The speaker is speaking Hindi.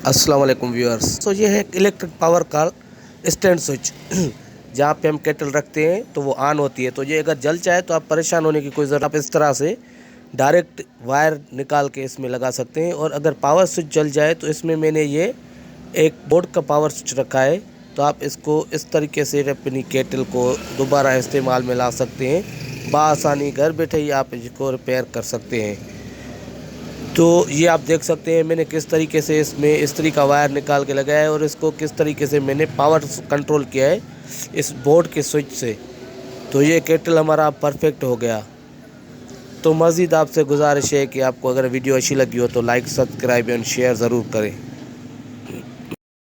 अस्सलाम वालेकुम व्यूअर्स। तो ये है इलेक्ट्रिक पावर का स्टैंड स्विच जहाँ पे हम केटल रखते हैं तो वो ऑन होती है। तो ये अगर जल जाए तो आप परेशान होने की कोई ज़रूरत, आप इस तरह से डायरेक्ट वायर निकाल के इसमें लगा सकते हैं। और अगर पावर स्विच जल जाए तो इसमें मैंने ये एक बोर्ड का पावर स्विच रखा है, तो आप इसको इस तरीके से अपनी केटल को दोबारा इस्तेमाल में ला सकते हैं। बआसानी घर बैठे ही आप इसको रिपेयर कर सकते हैं। तो ये आप देख सकते हैं मैंने किस तरीके से इसमें इस्त्री का वायर निकाल के लगाया है और इसको किस तरीके से मैंने पावर कंट्रोल किया है इस बोर्ड के स्विच से। तो ये केटल हमारा परफेक्ट हो गया। तो मज़ीद आपसे गुजारिश है कि आपको अगर वीडियो अच्छी लगी हो तो लाइक, सब्सक्राइब एंड शेयर ज़रूर करें।